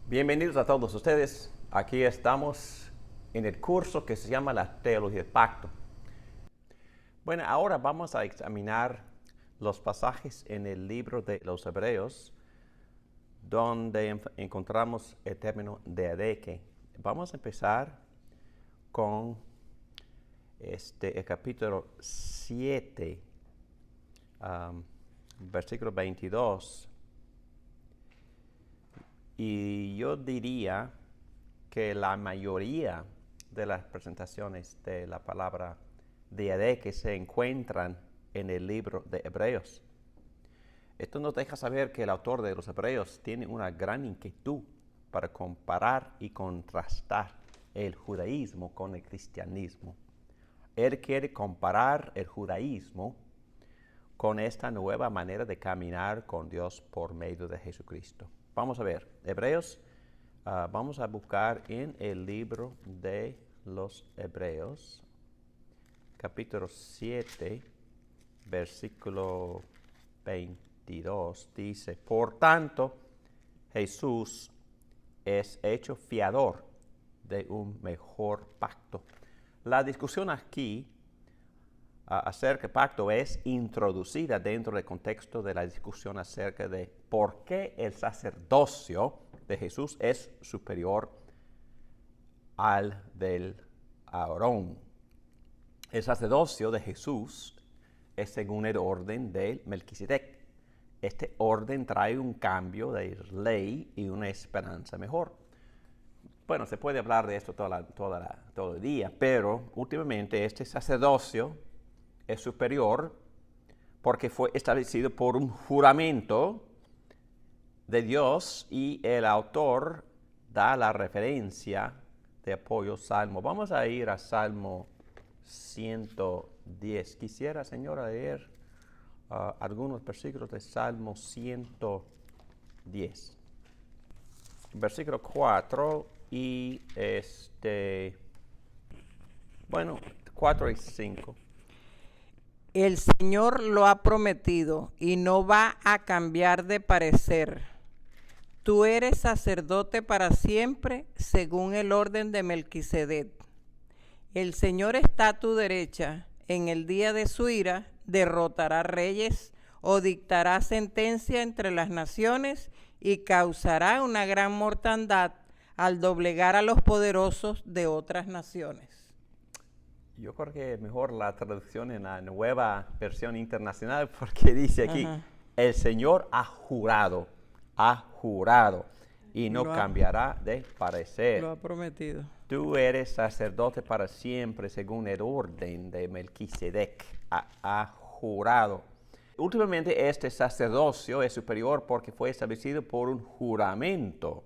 Bienvenidos a todos ustedes. Aquí estamos en el curso que se llama la Teología del Pacto. Bueno, ahora vamos a examinar los pasajes en el libro de los Hebreos donde encontramos el término diadeque. Vamos a empezar con el capítulo 7, versículo 22. Y yo diría que la mayoría de las presentaciones de la palabra diadeque se encuentran en el libro de Hebreos. Esto nos deja saber que el autor de los Hebreos tiene una gran inquietud para comparar y contrastar el judaísmo con el cristianismo. Él quiere comparar el judaísmo con esta nueva manera de caminar con Dios por medio de Jesucristo. Vamos a ver, Hebreos, vamos a buscar en el libro de los Hebreos, capítulo 7, versículo 22, dice: por tanto, Jesús es hecho fiador de un mejor pacto. La discusión aquí acerca del pacto es introducida dentro del contexto de la discusión acerca de por qué el sacerdocio de Jesús es superior al del Aarón. El sacerdocio de Jesús es según el orden de Melquisedec. Este orden trae un cambio de ley y una esperanza mejor. Bueno, se puede hablar de esto todo el día, pero últimamente este sacerdocio es superior porque fue establecido por un juramento de Dios y el autor da la referencia de apoyo Salmo. Vamos a ir a Salmo 110. Quisiera, señora, leer algunos versículos de Salmo 110. Versículo 4 y 4 y 5. El Señor lo ha prometido y no va a cambiar de parecer. Tú eres sacerdote para siempre, según el orden de Melquisedec. El Señor está a tu derecha. En el día de su ira derrotará reyes o dictará sentencia entre las naciones y causará una gran mortandad al doblegar a los poderosos de otras naciones. Yo creo que es mejor la traducción en la nueva versión internacional porque dice aquí, el Señor ha jurado y no cambiará de parecer. Lo ha prometido. Tú eres sacerdote para siempre según el orden de Melquisedec. Ha jurado. Últimamente este sacerdocio es superior porque fue establecido por un juramento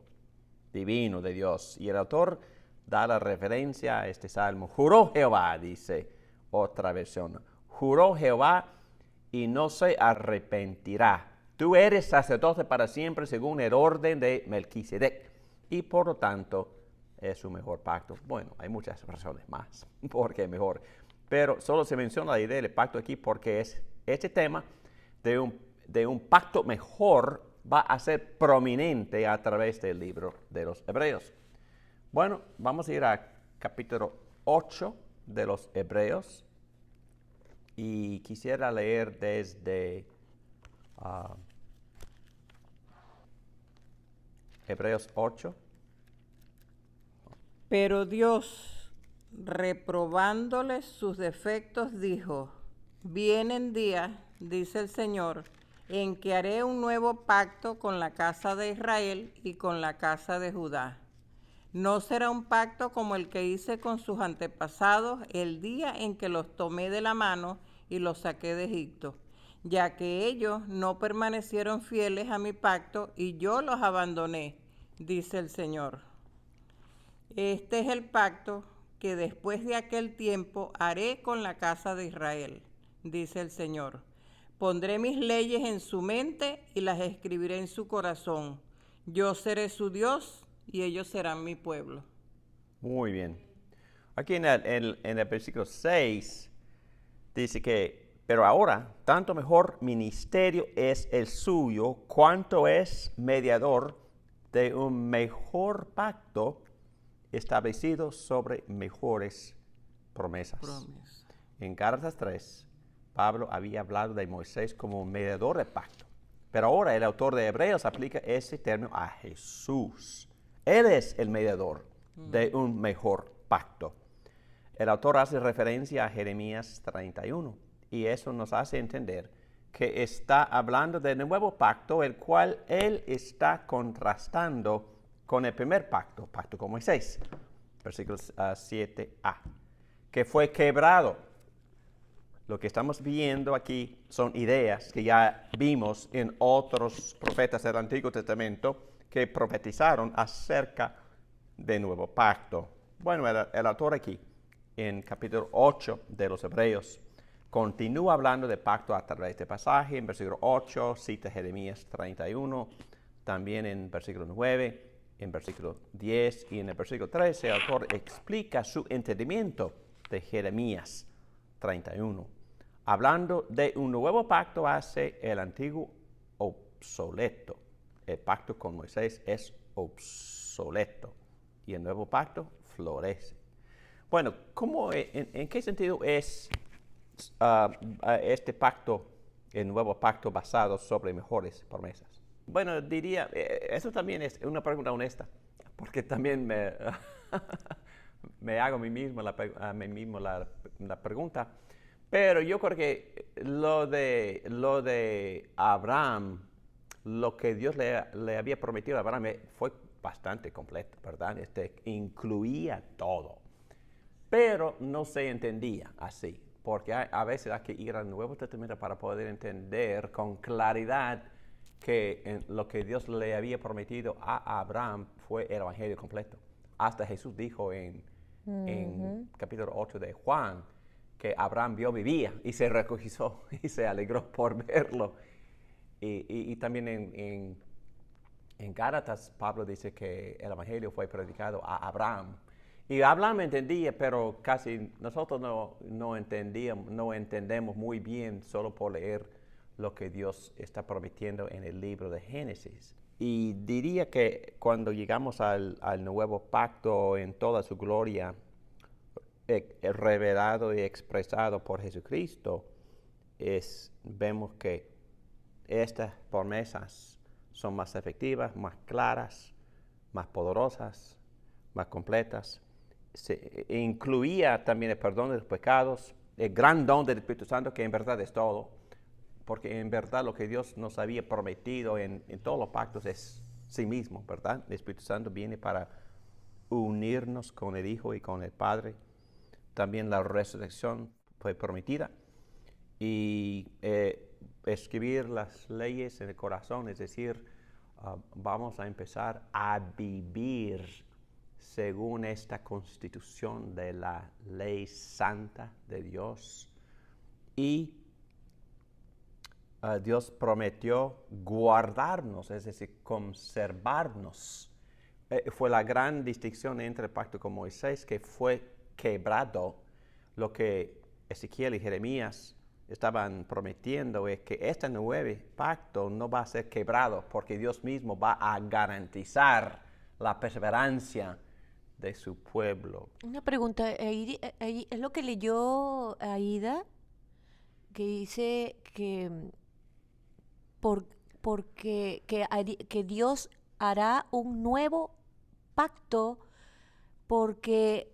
divino de Dios. Y el autor da la referencia a este salmo. Juró Jehová, dice otra versión. Juró Jehová y no se arrepentirá. Tú eres sacerdote para siempre según el orden de Melquisedec. Y por lo tanto es un mejor pacto. Bueno, hay muchas razones más porque es mejor. Pero solo se menciona la idea del pacto aquí porque es este tema de un pacto mejor va a ser prominente a través del libro de los Hebreos. Bueno, vamos a ir a capítulo 8 de los Hebreos y quisiera leer desde Hebreos 8. Pero Dios, reprobándoles sus defectos, dijo: vienen días, dice el Señor, en que haré un nuevo pacto con la casa de Israel y con la casa de Judá. No será un pacto como el que hice con sus antepasados el día en que los tomé de la mano y los saqué de Egipto, ya que ellos no permanecieron fieles a mi pacto y yo los abandoné, dice el Señor. Este es el pacto que después de aquel tiempo haré con la casa de Israel, dice el Señor. Pondré mis leyes en su mente y las escribiré en su corazón. Yo seré su Dios y ellos serán mi pueblo. Muy bien. Aquí en el versículo 6 dice que, pero ahora, tanto mejor ministerio es el suyo, cuanto es mediador de un mejor pacto establecido sobre mejores promesas. En Gálatas 3, Pablo había hablado de Moisés como un mediador de pacto, pero ahora el autor de Hebreos aplica ese término a Jesús. Él es el mediador de un mejor pacto. El autor hace referencia a Jeremías 31 y eso nos hace entender que está hablando del nuevo pacto, el cual él está contrastando con el primer pacto con Moisés, versículos 7a, que fue quebrado. Lo que estamos viendo aquí son ideas que ya vimos en otros profetas del Antiguo Testamento que profetizaron acerca del nuevo pacto. Bueno, el autor aquí, en capítulo 8 de los Hebreos, continúa hablando de pacto a través de este pasaje. En versículo 8 cita Jeremías 31, también en versículo 9, en versículo 10 y en el versículo 13, el autor explica su entendimiento de Jeremías 31. Hablando de un nuevo pacto hace el antiguo obsoleto. El pacto con Moisés es obsoleto y el nuevo pacto florece. Bueno, ¿en qué sentido es este pacto, el nuevo pacto basado sobre mejores promesas? Bueno, diría, eso también es una pregunta honesta, porque también me hago a mí mismo la pregunta. Pero yo creo que lo de Abraham, lo que Dios le había prometido a Abraham fue bastante completo, ¿verdad? Incluía todo. Pero no se entendía así, porque a veces hay que ir al Nuevo Testamento para poder entender con claridad que lo que Dios le había prometido a Abraham fue el Evangelio completo. Hasta Jesús dijo en capítulo 8 de Juan, que Abraham vio mi vida y se regocijó y se alegró por verlo. Y también en Gálatas, Pablo dice que el Evangelio fue predicado a Abraham. Y Abraham entendía, pero casi nosotros no entendemos muy bien solo por leer lo que Dios está prometiendo en el libro de Génesis. Y diría que cuando llegamos al nuevo pacto en toda su gloria, revelado y expresado por Jesucristo, vemos que estas promesas son más efectivas, más claras, más poderosas, más completas. Incluía también el perdón de los pecados, el gran don del Espíritu Santo, que en verdad es todo, porque en verdad lo que Dios nos había prometido en todos los pactos es sí mismo, ¿verdad? El Espíritu Santo viene para unirnos con el Hijo y con el Padre. También la resurrección fue prometida y escribir las leyes en el corazón, es decir, vamos a empezar a vivir según esta constitución de la ley santa de Dios. Y Dios prometió guardarnos, es decir, conservarnos. Fue la gran distinción entre el pacto con Moisés, que fue quebrado. Lo que Ezequiel y Jeremías estaban prometiendo es que este nuevo pacto no va a ser quebrado, porque Dios mismo va a garantizar la perseverancia de su pueblo. Una pregunta, ahí es lo que leyó Aida, que dice que que Dios hará un nuevo pacto porque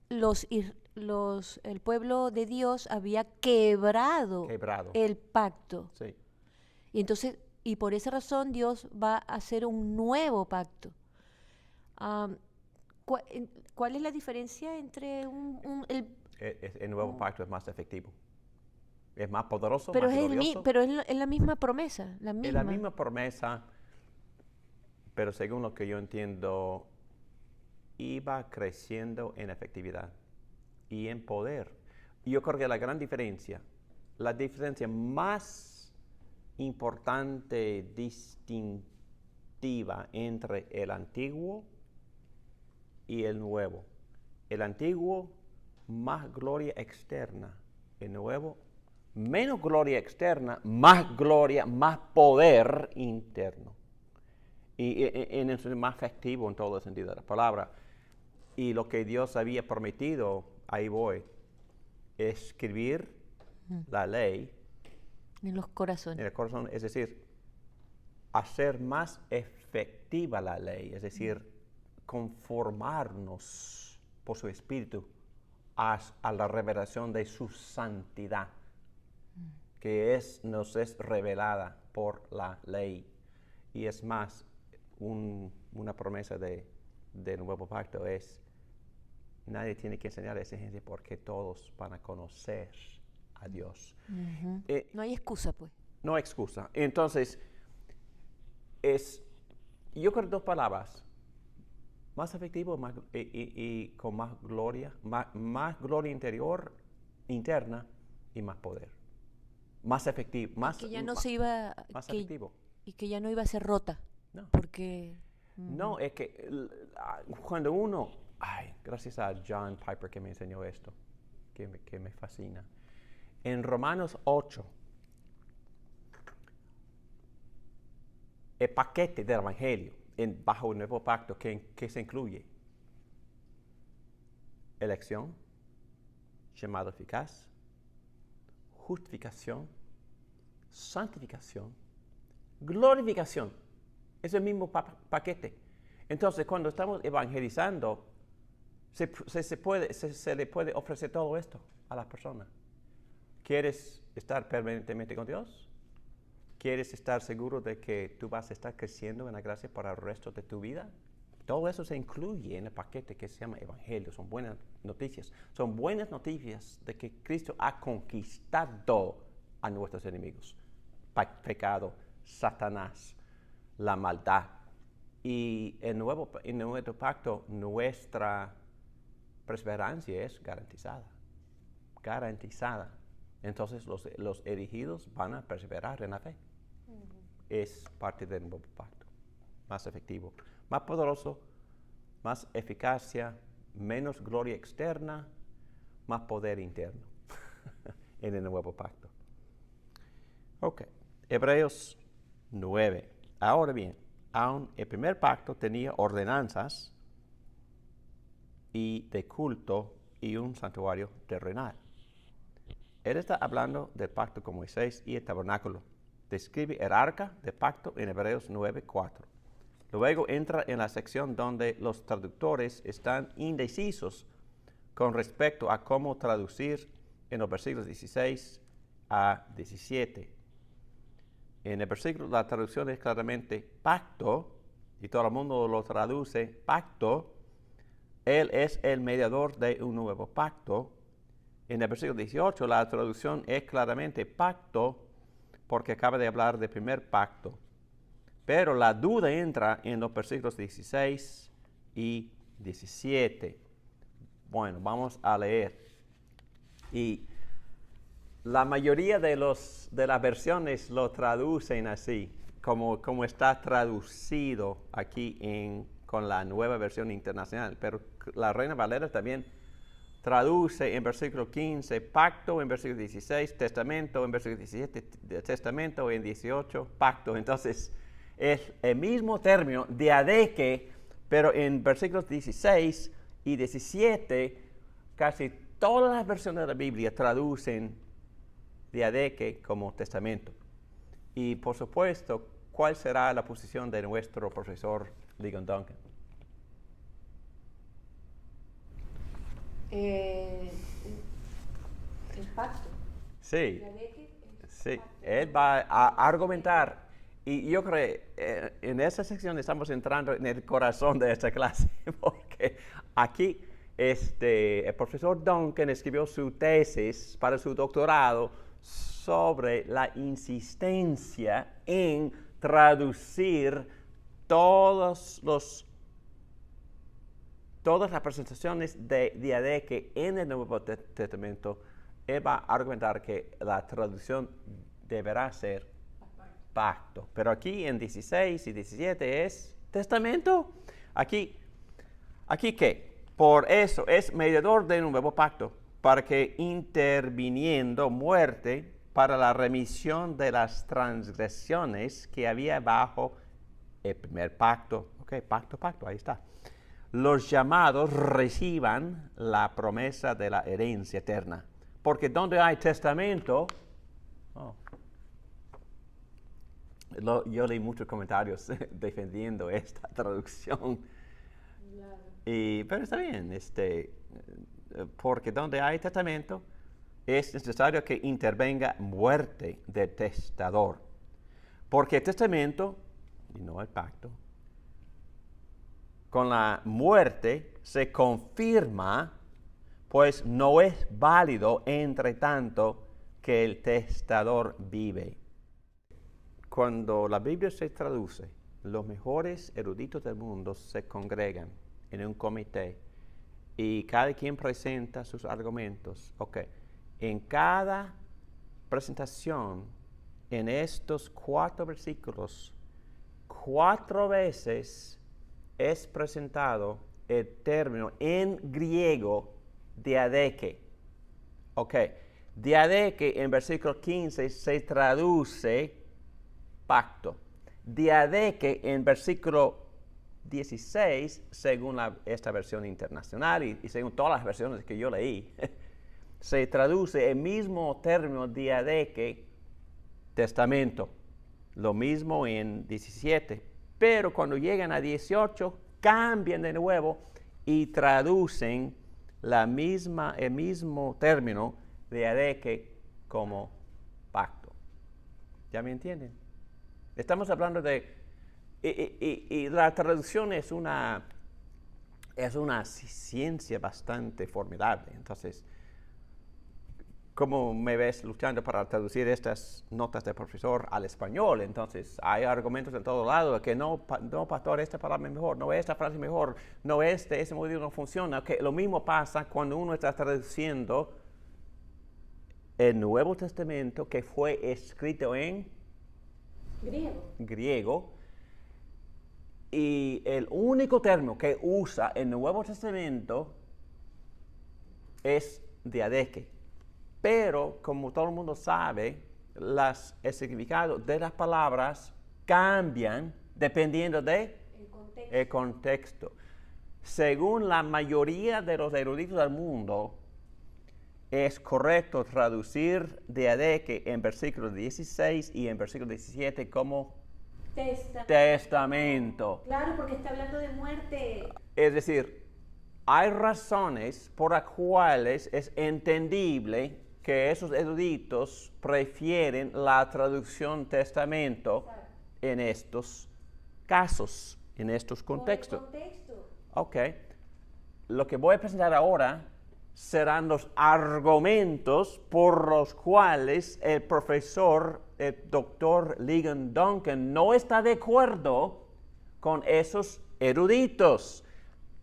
el pueblo de Dios había quebrado el pacto. Sí. Y entonces, y por esa razón Dios va a hacer un nuevo pacto. ¿Cuál es la diferencia entre el nuevo pacto es más efectivo? Es más poderoso, pero más glorioso. Pero es la misma promesa, la misma. Es la misma promesa, pero según lo que yo entiendo, iba creciendo en efectividad y en poder. Y yo creo que la gran diferencia la diferencia más importante, distintiva entre el antiguo y el nuevo. El antiguo, más gloria externa. El nuevo, menos gloria externa, más gloria, más poder interno. Y en el sentido más efectivo en todo el sentido de la palabra. Y lo que Dios había prometido, ahí voy, escribir la ley En los corazones. en el corazón, es decir, hacer más efectiva la ley, es decir, conformarnos por su espíritu a la revelación de su santidad, que nos es revelada por la ley. Y es más, una promesa del nuevo pacto es, nadie tiene que enseñar esa gente porque todos van a conocer a Dios. No hay excusa, pues. No hay excusa. Entonces, yo creo dos palabras, más efectivo y con más gloria, más gloria interna y más poder. Más efectivo, más, Que ya no se iba... más que- efectivo. Y que ya no iba a ser rota. No. Porque... No, es que cuando uno, gracias a John Piper que me enseñó esto, que me fascina. En Romanos 8, el paquete del Evangelio bajo el nuevo pacto, que se incluye elección, llamado eficaz, justificación, santificación, glorificación. Es el mismo paquete. Entonces, cuando estamos evangelizando, se le puede ofrecer todo esto a las personas. ¿Quieres estar permanentemente con Dios? ¿Quieres estar seguro de que tú vas a estar creciendo en la gracia para el resto de tu vida? Todo eso se incluye en el paquete que se llama Evangelio. Son buenas noticias. Son buenas noticias de que Cristo ha conquistado a nuestros enemigos. Pecado, Satanás, la maldad. Y en el nuevo pacto, nuestra perseverancia es garantizada. Garantizada. Entonces los elegidos van a perseverar en la fe. Es parte del nuevo pacto. Más efectivo, más poderoso, más eficacia, menos gloria externa, más poder interno en el nuevo pacto. Ok, Hebreos 9. Ahora bien, aún el primer pacto tenía ordenanzas y de culto y un santuario terrenal. Él está hablando del pacto con Moisés y el tabernáculo. Describe el arca del pacto en Hebreos 9:4. Luego entra en la sección donde los traductores están indecisos con respecto a cómo traducir en los versículos 16 a 17. En el versículo la traducción es claramente pacto, y todo el mundo lo traduce pacto. Él es el mediador de un nuevo pacto. En el versículo 18 la traducción es claramente pacto, porque acaba de hablar del primer pacto. Pero la duda entra en los versículos 16 y 17. Bueno, vamos a leer. Y la mayoría de las versiones lo traducen así, como está traducido aquí con la nueva versión internacional. Pero la Reina Valera también traduce en versículo 15 pacto, en versículo 16 testamento, en versículo 17 testamento, en 18 pacto. Entonces es el mismo término, diadeque, pero en versículos 16 y 17 casi todas las versiones de la Biblia traducen diadeque como testamento. Y por supuesto, ¿cuál será la posición de nuestro profesor Ligon Duncan? El pacto. Sí, sí, él va a argumentar. Y yo creo en esa sección estamos entrando en el corazón de esta clase, porque aquí el profesor Duncan escribió su tesis para su doctorado sobre la insistencia en traducir todas las presentaciones de diadeque en el Nuevo Testamento él va a argumentar que la traducción deberá ser pacto. Pero aquí en 16 y 17 es testamento. Aquí ¿qué? Por eso es mediador de un nuevo pacto, para que interviniendo muerte para la remisión de las transgresiones que había bajo el primer pacto. Ok, pacto, ahí está. Los llamados reciban la promesa de la herencia eterna. Porque donde hay testamento, yo leí muchos comentarios defendiendo esta traducción. Pero está bien, porque donde hay testamento es necesario que intervenga muerte del testador. Porque el testamento, y no el pacto, con la muerte se confirma, pues no es válido entre tanto que el testador vive. Cuando la Biblia se traduce, los mejores eruditos del mundo se congregan en un comité y cada quien presenta sus argumentos. Ok, en cada presentación, en estos 4 versículos, 4 veces es presentado el término en griego diadeke. Ok, diadeke en versículo 15 se traduce pacto. Diadeke en versículo 16, según esta versión internacional y según todas las versiones que yo leí, se traduce el mismo término diadeke, testamento. Lo mismo en 17, pero cuando llegan a 18, cambian de nuevo y traducen el mismo término diadeke como pacto. ¿Ya me entienden? Estamos hablando de... Y la traducción es una ciencia bastante formidable. Entonces, ¿cómo me ves luchando para traducir estas notas de profesor al español? Entonces, hay argumentos en todo lado que no, pastor, esta palabra es mejor, no, esta frase es mejor, no, ese modelo no funciona. Okay, lo mismo pasa cuando uno está traduciendo el Nuevo Testamento que fue escrito en griego. Y el único término que usa el Nuevo Testamento es diadeke. Pero, como todo el mundo sabe, el significado de las palabras cambian dependiendo del contexto. Según la mayoría de los eruditos del mundo, es correcto traducir diadeke en versículo 16 y en versículo 17 como testamento. Claro, porque está hablando de muerte. Es decir, hay razones por las cuales es entendible que esos eruditos prefieren la traducción testamento en estos casos, en estos contextos. Ok. Lo que voy a presentar ahora serán los argumentos por los cuales el profesor, el doctor Ligon Duncan, no está de acuerdo con esos eruditos.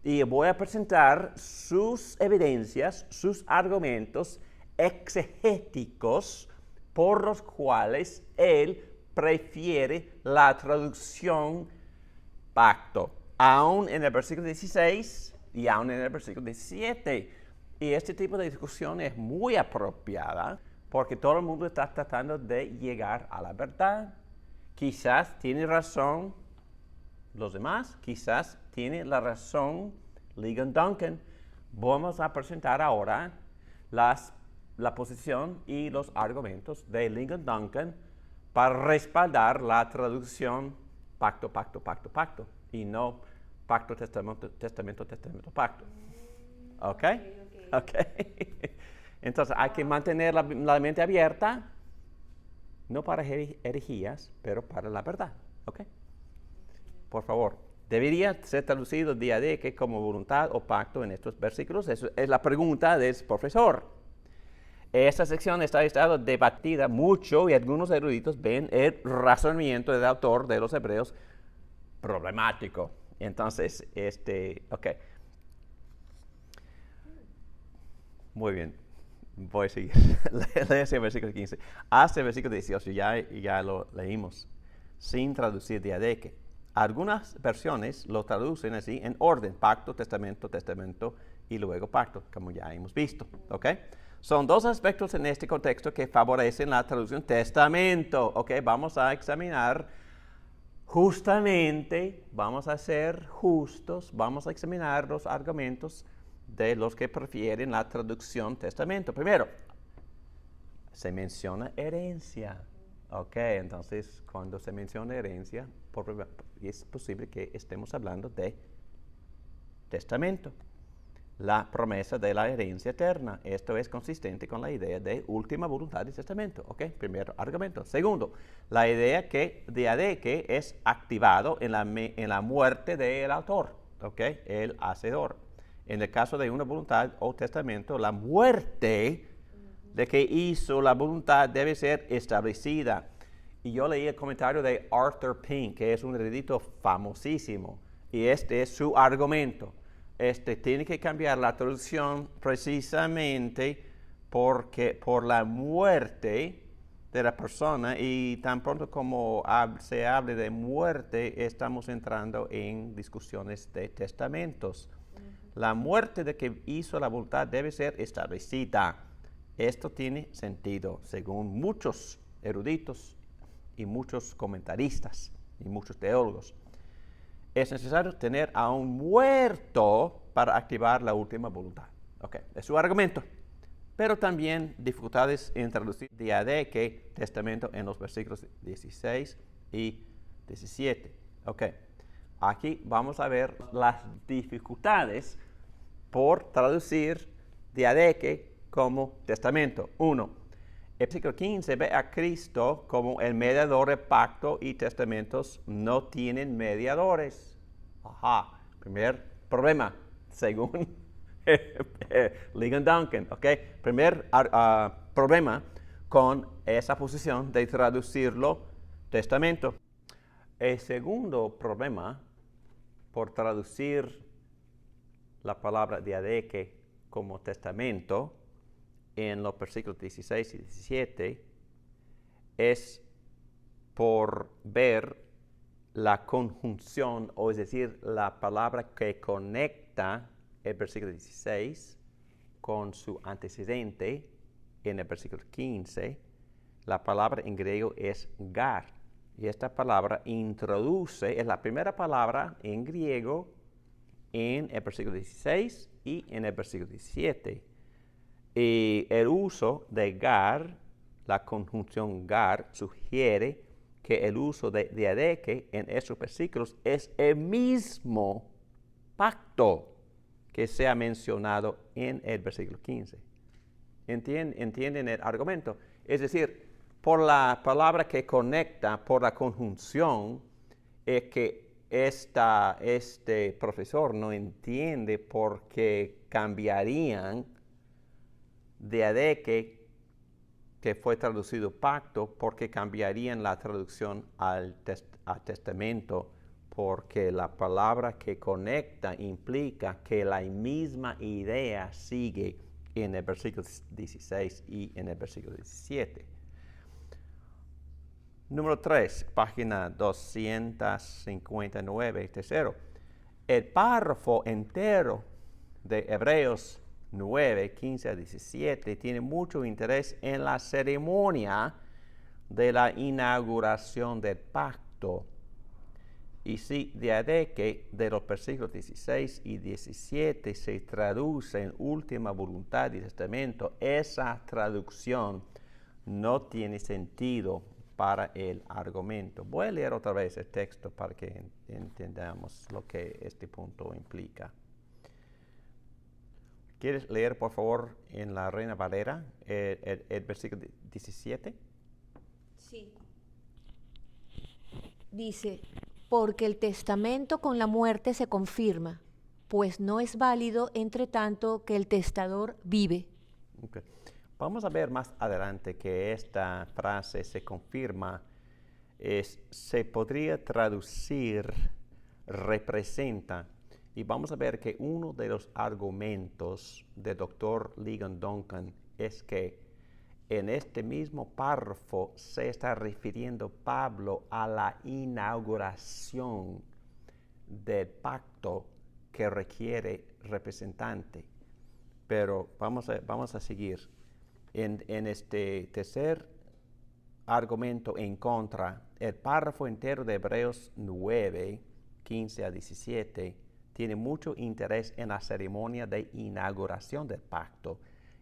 Y voy a presentar sus evidencias, sus argumentos exegéticos por los cuales él prefiere la traducción pacto, aún en el versículo 16 y aún en el versículo 17. Y este tipo de discusión es muy apropiada porque todo el mundo está tratando de llegar a la verdad. Quizás tiene razón los demás, quizás tiene la razón Ligon Duncan. Vamos a presentar ahora la posición y los argumentos de Ligon Duncan para respaldar la traducción pacto, y no pacto, testamento, pacto. ¿Ok? Ok. Entonces hay que mantener la mente abierta, no para herejías, pero para la verdad. ¿Ok? Por favor, ¿debería ser traducido diadeke como voluntad o pacto en estos versículos? Esa es la pregunta del profesor. Esta sección está debatida mucho y algunos eruditos ven el razonamiento del autor de los Hebreos problemático. Entonces, ok. Muy bien. Voy a seguir. Léese el versículo 15. Hasta el versículo 18 ya lo leímos, sin traducir diadeque. Algunas versiones lo traducen así en orden: pacto, testamento y luego pacto, como ya hemos visto. ¿Ok? Son dos aspectos en este contexto que favorecen la traducción testamento. ¿Ok? Vamos a examinar justamente, vamos a ser justos, vamos a examinar los argumentos de los que prefieren la traducción testamento. Primero, se menciona herencia. Ok, entonces cuando se menciona herencia, es posible que estemos hablando de testamento. La promesa de la herencia eterna. Esto es consistente con la idea de última voluntad del testamento. Ok, primer argumento. Segundo, la idea que diadeque es activado en la muerte del autor, ok, el hacedor. En el caso de una voluntad o testamento, la muerte de que hizo la voluntad debe ser establecida. Y yo leí el comentario de Arthur Pink, que es un erudito famosísimo, y este es su argumento. Tiene que cambiar la traducción precisamente porque por la muerte de la persona, y tan pronto como se hable de muerte, estamos entrando en discusiones de testamentos. La muerte de que hizo la voluntad debe ser establecida. Esto tiene sentido según muchos eruditos y muchos comentaristas y muchos teólogos. Es necesario tener a un muerto para activar la última voluntad. Ok, es su argumento. Pero también dificultades en traducir diadeque, testamento, en los versículos 16 y 17. Ok, aquí vamos a ver las dificultades por traducir diadeque como testamento. 1. El versículo 15 ve a Cristo como el mediador de pacto y testamentos no tienen mediadores. Ajá, primer problema, según Ligon Duncan. ¿Ok? Primer problema con esa posición de traducirlo testamento. El segundo problema por traducir la palabra diadeque como testamento en los versículos 16 y 17 es por ver la conjunción, o es decir, la palabra que conecta el versículo 16 con su antecedente en el versículo 15. La palabra en griego es gar, y esta palabra introduce, es la primera palabra en griego en el versículo 16 y en el versículo 17. Y el uso de gar, la conjunción gar, sugiere que el uso de diadeque en esos versículos es el mismo pacto que se ha mencionado en el versículo 15. ¿Entienden el argumento? Es decir, por la palabra que conecta, por la conjunción, es que este profesor no entiende por qué cambiarían diadeque, que fue traducido pacto, porque cambiarían la traducción al testamento, porque la palabra que conecta implica que la misma idea sigue en el versículo 16 y en el versículo 17. Número 3, página 259, tercero. El párrafo entero de Hebreos 9, 15 a 17 tiene mucho interés en la ceremonia de la inauguración del pacto. Y si diadeque de los versículos 16 y 17 se traduce en última voluntad y testamento, esa traducción no tiene sentido para el argumento. Voy a leer otra vez el texto para que entendamos lo que este punto implica. ¿Quieres leer, por favor, en la Reina Valera el versículo 17? Sí. Dice, porque el testamento con la muerte se confirma, pues no es válido entre tanto que el testador vive. Okay. Vamos a ver más adelante que esta frase se confirma, se podría traducir representa. Y vamos a ver que uno de los argumentos del doctor Ligon Duncan es que en este mismo párrafo se está refiriendo Pablo a la inauguración del pacto que requiere representante. Pero vamos a seguir. En este tercer argumento en contra, el párrafo entero de Hebreos 9, 15 a 17, tiene mucho interés en la ceremonia de inauguración del pacto.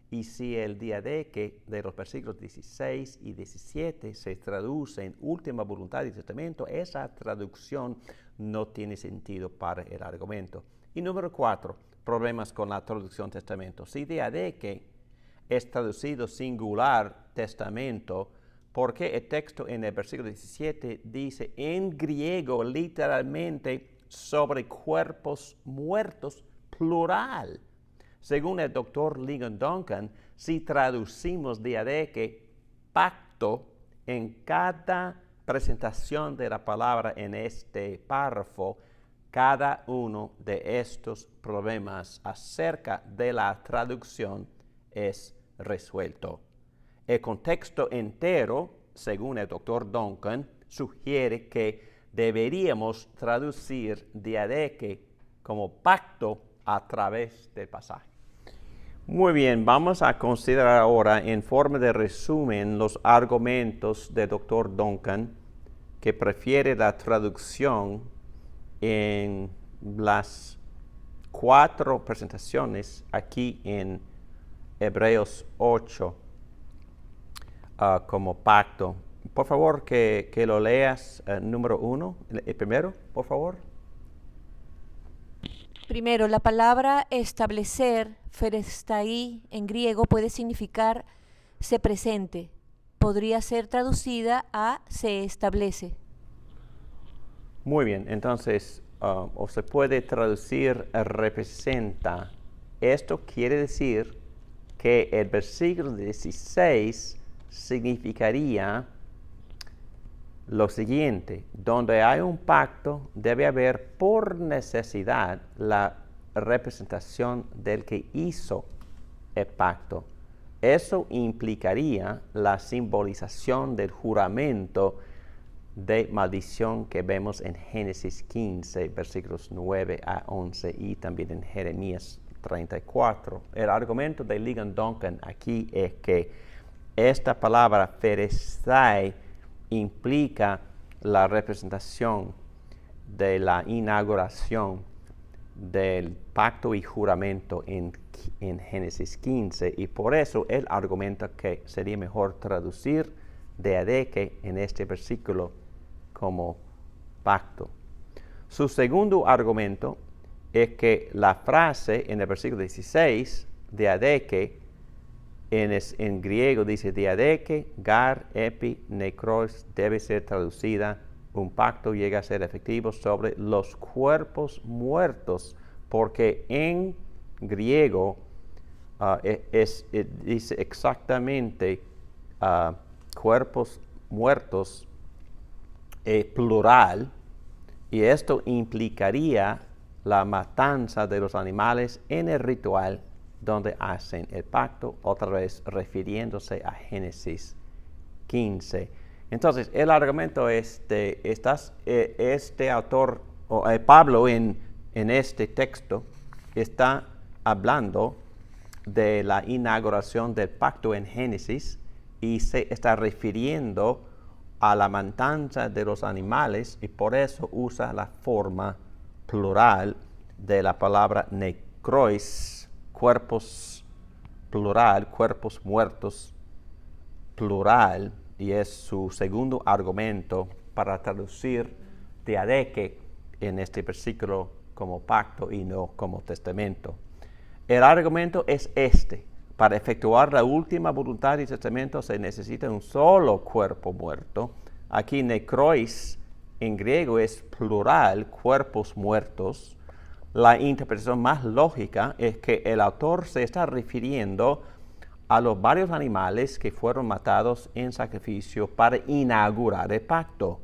Y si el diadeque de los versículos 16 y 17 se traduce en última voluntad y testamento, esa traducción no tiene sentido para el argumento. Y número 4, problemas con la traducción testamento. Si diadeque es traducido singular testamento, ¿por qué el texto en el versículo 17 dice en griego literalmente sobre cuerpos muertos plural? Según el doctor Ligon Duncan, si traducimos diadeque pacto en cada presentación de la palabra en este párrafo, cada uno de estos problemas acerca de la traducción es resuelto. El contexto entero, según el doctor Duncan, sugiere que deberíamos traducir diadeque como pacto a través del pasaje. Muy bien, vamos a considerar ahora en forma de resumen los argumentos del doctor Duncan, que prefiere la traducción en las 4 presentaciones aquí en Hebreos 8 como pacto. Por favor, que lo leas número 1, el primero, por favor. Primero, la palabra establecer, ferestai en griego, puede significar se presente. Podría ser traducida a se establece. Muy bien, entonces, o se puede traducir representa. Esto quiere decir que el versículo 16 significaría lo siguiente: donde hay un pacto, debe haber por necesidad la representación del que hizo el pacto. Eso implicaría la simbolización del juramento de maldición que vemos en Génesis 15, versículos 9 a 11 y también en Jeremías 34. El argumento de Ligon Duncan aquí es que esta palabra ferestai implica la representación de la inauguración del pacto y juramento en Génesis 15, y por eso él argumenta que sería mejor traducir diadeque en este versículo como pacto. Su segundo argumento es que la frase en el versículo 16, diadeque, en griego dice diadeque, gar, epi, necros, debe ser traducida, un pacto llega a ser efectivo sobre los cuerpos muertos, porque en griego dice exactamente cuerpos muertos plural, y esto implicaría la matanza de los animales en el ritual donde hacen el pacto, otra vez refiriéndose a Génesis 15. Entonces, el argumento es este autor, o Pablo en este texto, está hablando de la inauguración del pacto en Génesis y se está refiriendo a la matanza de los animales, y por eso usa la forma plural de la palabra necrois, cuerpos plural, cuerpos muertos plural, y es su segundo argumento para traducir diadeque en este versículo como pacto y no como testamento. El argumento es este: para efectuar la última voluntad y testamento se necesita un solo cuerpo muerto. Aquí necrois en griego es plural, cuerpos muertos. La interpretación más lógica es que el autor se está refiriendo a los varios animales que fueron matados en sacrificio para inaugurar el pacto.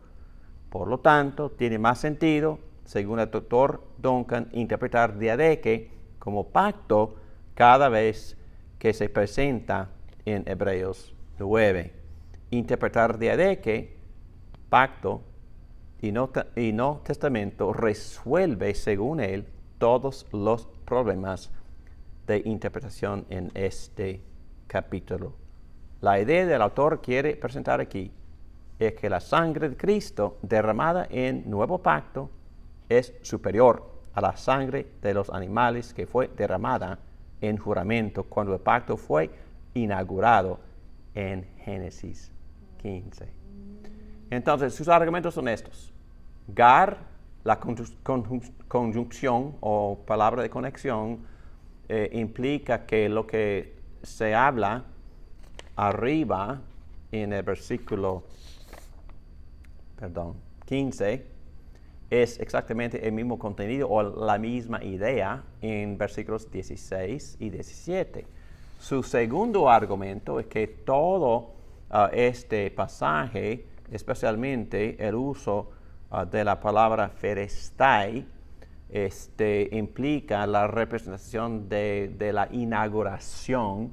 Por lo tanto, tiene más sentido, según el doctor Duncan, interpretar diadeque como pacto cada vez que se presenta en Hebreos 9. Interpretar de que pacto y no testamento resuelve, según él, todos los problemas de interpretación en este capítulo. La idea del autor quiere presentar aquí es que la sangre de Cristo derramada en nuevo pacto es superior a la sangre de los animales que fue derramada en juramento cuando el pacto fue inaugurado en Génesis 15. Entonces, sus argumentos son estos. Gar, la conjunción o palabra de conexión, implica que lo que se habla arriba en el versículo 15 es exactamente el mismo contenido o la misma idea en versículos 16 y 17. Su segundo argumento es que todo este pasaje, especialmente el uso de la palabra ferestai, implica la representación de la inauguración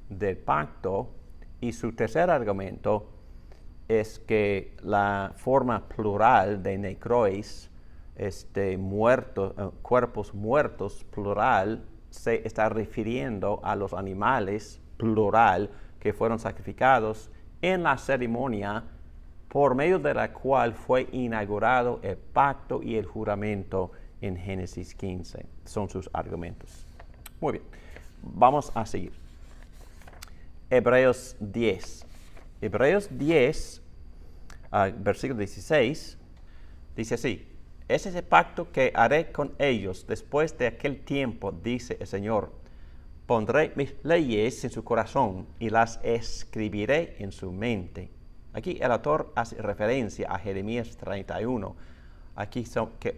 del pacto. Y su tercer argumento es que la forma plural de necrois, cuerpos muertos, plural, se está refiriendo a los animales, plural, que fueron sacrificados en la ceremonia por medio de la cual fue inaugurado el pacto y el juramento en Génesis 15. Son sus argumentos. Muy bien, vamos a seguir. Hebreos 10. Hebreos 10, versículo 16, dice así: ese es el pacto que haré con ellos después de aquel tiempo, dice el Señor. Pondré mis leyes en su corazón y las escribiré en su mente. Aquí el autor hace referencia a Jeremías 31. Aquí,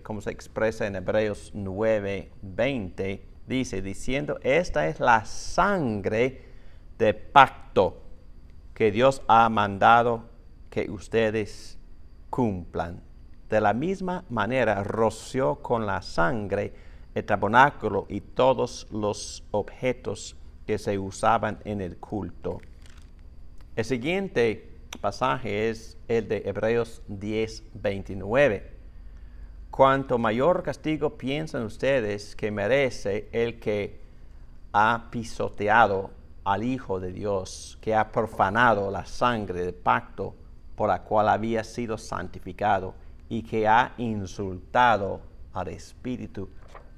como se expresa en Hebreos 9:20, dice, diciendo, esta es la sangre de pacto que Dios ha mandado que ustedes cumplan. De la misma manera roció con la sangre el tabernáculo y todos los objetos que se usaban en el culto. El siguiente pasaje es el de Hebreos 10:29. Cuanto mayor castigo piensan ustedes que merece el que ha pisoteado al Hijo de Dios, que ha profanado la sangre del pacto por la cual había sido santificado y que ha insultado al Espíritu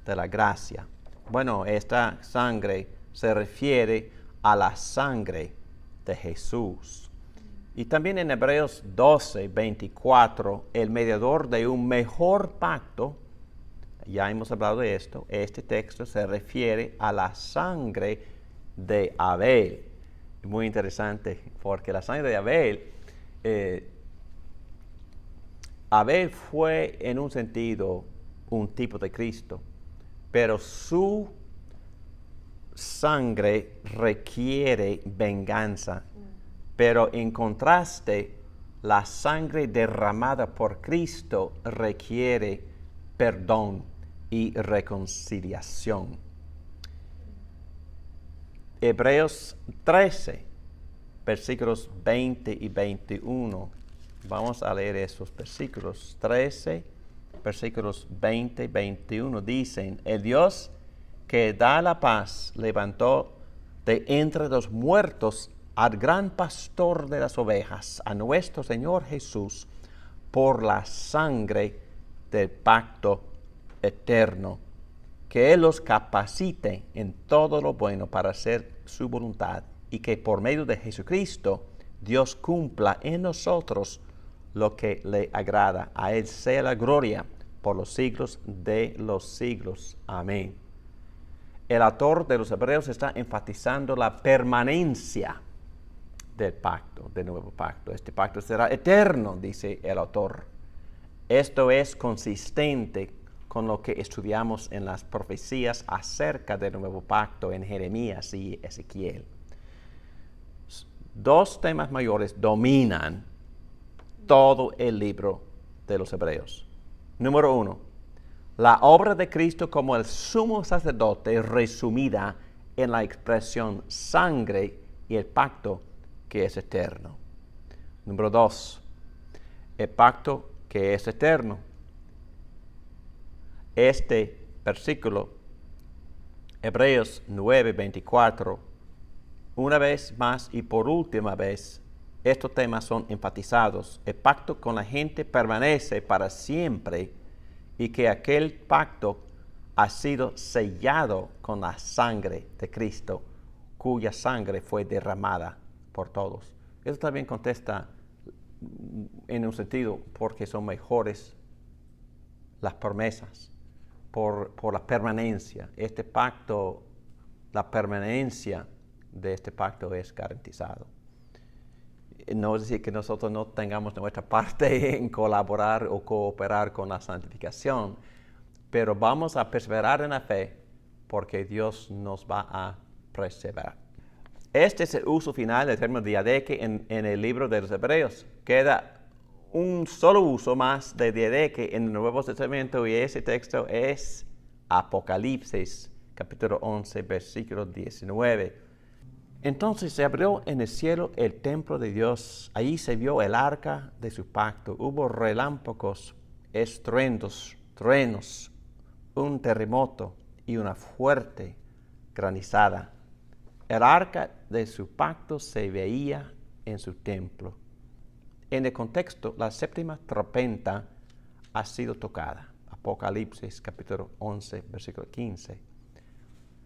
de la gracia. Bueno, esta sangre se refiere a la sangre de Jesús. Y también en Hebreos 12:24, el mediador de un mejor pacto, ya hemos hablado de esto, este texto se refiere a la sangre de Abel. Muy interesante, porque la sangre de Abel, Abel fue en un sentido un tipo de Cristo, pero su sangre requiere venganza. Pero en contraste, la sangre derramada por Cristo requiere perdón y reconciliación. Hebreos 13, versículos 20 y 21. Vamos a leer esos versículos. 13, versículos 20 y 21 dicen, el Dios que da la paz levantó de entre los muertos al gran pastor de las ovejas, a nuestro Señor Jesús, por la sangre del pacto eterno, que Él los capacite en todo lo bueno para hacer su voluntad, y que por medio de Jesucristo Dios cumpla en nosotros lo que le agrada. A Él sea la gloria por los siglos de los siglos. Amén. El autor de los Hebreos está enfatizando la permanencia del pacto, del nuevo pacto. Este pacto será eterno, dice el autor. Esto es consistente con lo que estudiamos en las profecías acerca del nuevo pacto en Jeremías y Ezequiel. Dos temas mayores dominan todo el libro de los Hebreos. Número 1, la obra de Cristo como el sumo sacerdote resumida en la expresión sangre y el pacto que es eterno. Número 2, el pacto que es eterno. Este versículo, Hebreos 9:24, una vez más y por última vez, estos temas son enfatizados. El pacto con la gente permanece para siempre y que aquel pacto ha sido sellado con la sangre de Cristo, cuya sangre fue derramada por todos. Eso también contesta en un sentido porque son mejores las promesas, por la permanencia. Este pacto, la permanencia de este pacto es garantizado. No es decir que nosotros no tengamos nuestra parte en colaborar o cooperar con la santificación, pero vamos a perseverar en la fe porque Dios nos va a preservar. Este es el uso final del término diadeque en el libro de los Hebreos. Queda un solo uso más de diadeque en el Nuevo Testamento y ese texto es Apocalipsis, capítulo 11, versículo 19. Entonces se abrió en el cielo el templo de Dios. Allí se vio el arca de su pacto. Hubo relámpagos, estruendos, truenos, un terremoto y una fuerte granizada. El arca de su pacto se veía en su templo. En el contexto, la séptima trompeta ha sido tocada. Apocalipsis capítulo 11, versículo 15.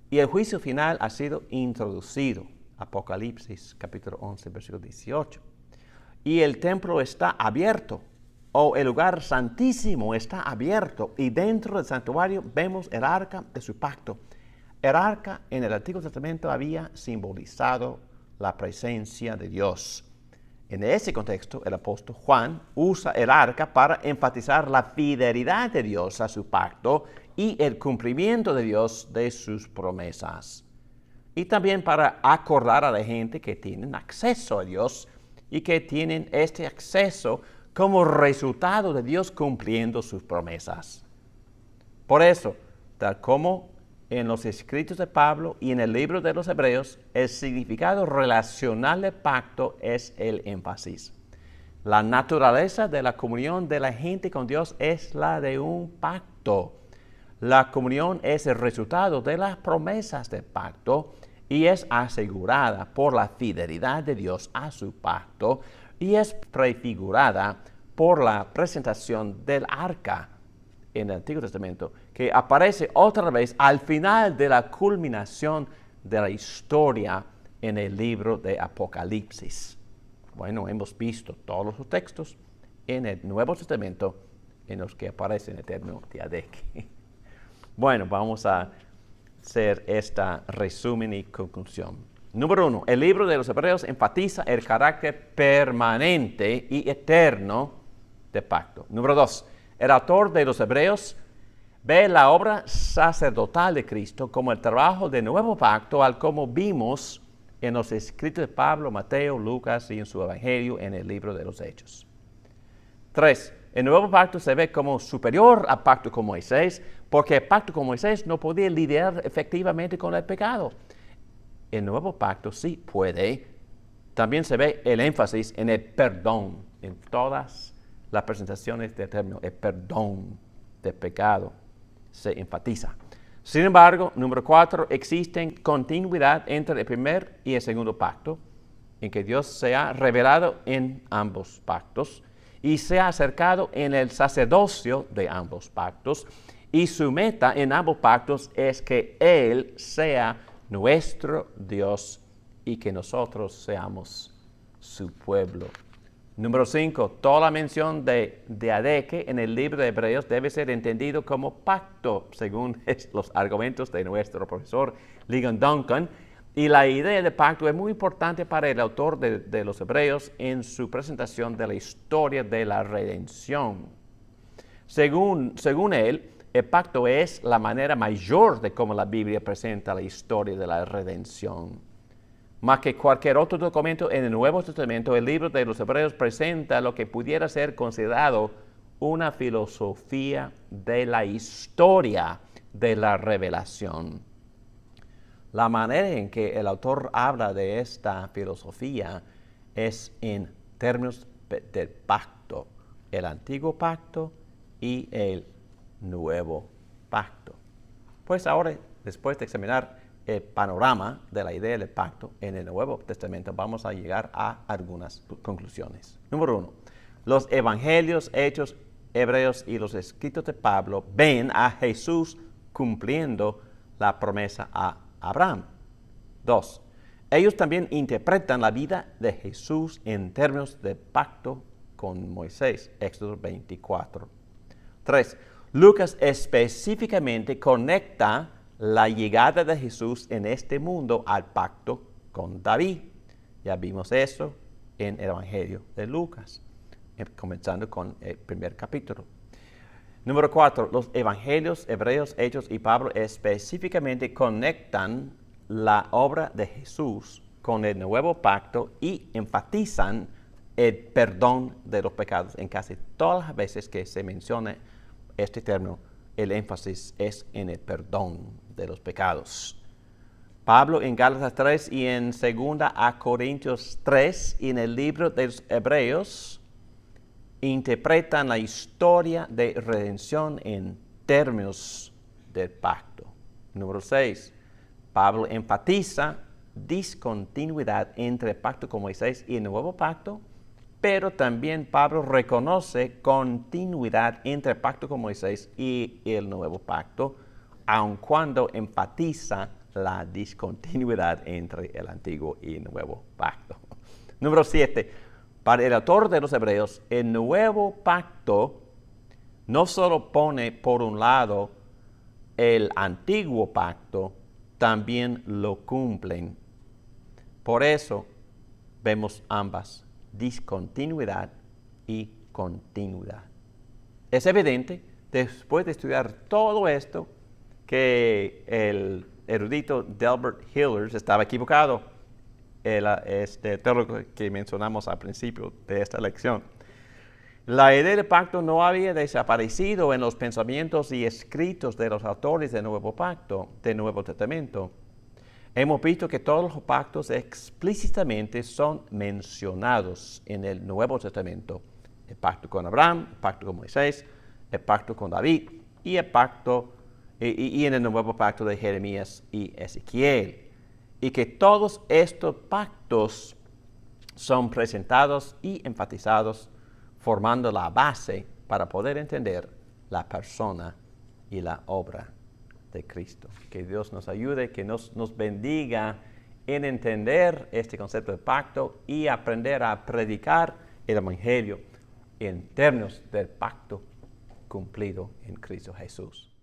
Y el juicio final ha sido introducido. Apocalipsis capítulo 11, versículo 18. Y el templo está abierto, o el lugar santísimo está abierto, y dentro del santuario vemos el arca de su pacto. El arca en el Antiguo Testamento había simbolizado la presencia de Dios. En ese contexto, el apóstol Juan usa el arca para enfatizar la fidelidad de Dios a su pacto y el cumplimiento de Dios de sus promesas. Y también para acordar a la gente que tienen acceso a Dios y que tienen este acceso como resultado de Dios cumpliendo sus promesas. Por eso, tal como en los escritos de Pablo y en el libro de los Hebreos, el significado relacional del pacto es el énfasis. La naturaleza de la comunión de la gente con Dios es la de un pacto. La comunión es el resultado de las promesas del pacto y es asegurada por la fidelidad de Dios a su pacto y es prefigurada por la presentación del arca en el Antiguo Testamento, que aparece otra vez al final de la culminación de la historia en el libro de Apocalipsis. Bueno, hemos visto todos los textos en el Nuevo Testamento en los que aparece el término diadeque. Bueno, vamos a hacer esta resumen y conclusión. Número 1, el libro de los Hebreos enfatiza el carácter permanente y eterno del pacto. Número 2, el autor de los Hebreos ve la obra sacerdotal de Cristo como el trabajo del nuevo pacto, al como vimos en los escritos de Pablo, Mateo, Lucas y en su Evangelio en el libro de los Hechos. 3, el nuevo pacto se ve como superior al pacto con Moisés, porque el pacto con Moisés no podía lidiar efectivamente con el pecado. El nuevo pacto sí puede. También se ve el énfasis en el perdón, en todas las presentaciones del término, el perdón del pecado se enfatiza. Sin embargo, número 4, existe continuidad entre el primer y el segundo pacto, en que Dios se ha revelado en ambos pactos y se ha acercado en el sacerdocio de ambos pactos, y su meta en ambos pactos es que Él sea nuestro Dios y que nosotros seamos su pueblo. Número 5, toda la mención de diadeque en el libro de Hebreos debe ser entendido como pacto, según los argumentos de nuestro profesor Ligon Duncan. Y la idea de pacto es muy importante para el autor de los Hebreos en su presentación de la historia de la redención. Según él, el pacto es la manera mayor de cómo la Biblia presenta la historia de la redención. Más que cualquier otro documento en el Nuevo Testamento, el libro de los Hebreos presenta lo que pudiera ser considerado una filosofía de la historia de la revelación. La manera en que el autor habla de esta filosofía es en términos del pacto, el antiguo pacto y el nuevo pacto. Pues ahora, después de examinar el panorama de la idea del pacto en el Nuevo Testamento, vamos a llegar a algunas conclusiones. Número 1. Los evangelios, hechos, hebreos y los escritos de Pablo ven a Jesús cumpliendo la promesa a Abraham. 2. Ellos también interpretan la vida de Jesús en términos de pacto con Moisés, Éxodo 24. 3. Lucas específicamente conecta la llegada de Jesús en este mundo al pacto con David. Ya vimos eso en el Evangelio de Lucas, comenzando con el primer capítulo. Número 4. Los evangelios, hebreos, hechos y Pablo específicamente conectan la obra de Jesús con el nuevo pacto y enfatizan el perdón de los pecados. En casi todas las veces que se menciona este término, el énfasis es en el perdón de los pecados. Pablo en Gálatas 3 y en 2 Corintios 3 y en el libro de los Hebreos interpretan la historia de redención en términos del pacto. Número 6. Pablo enfatiza discontinuidad entre el pacto con Moisés y el nuevo pacto, pero también Pablo reconoce continuidad entre el pacto con Moisés y el nuevo pacto, aun cuando enfatiza la discontinuidad entre el antiguo y el nuevo pacto. Número 7. Para el autor de los Hebreos, el nuevo pacto no solo pone por un lado el antiguo pacto, también lo cumplen. Por eso vemos ambas, discontinuidad y continuidad. Es evidente, después de estudiar todo esto, que el erudito Delbert Hillers estaba equivocado, este teólogo que mencionamos al principio de esta lección. La idea del pacto no había desaparecido en los pensamientos y escritos de los autores del Nuevo Pacto, del Nuevo Testamento. Hemos visto que todos los pactos explícitamente son mencionados en el Nuevo Testamento. El pacto con Abraham, el pacto con Moisés, el pacto con David y el pacto y en el Nuevo Pacto de Jeremías y Ezequiel. Y que todos estos pactos son presentados y enfatizados, formando la base para poder entender la persona y la obra de Cristo. Que Dios nos ayude, que nos bendiga en entender este concepto de pacto y aprender a predicar el Evangelio en términos del pacto cumplido en Cristo Jesús.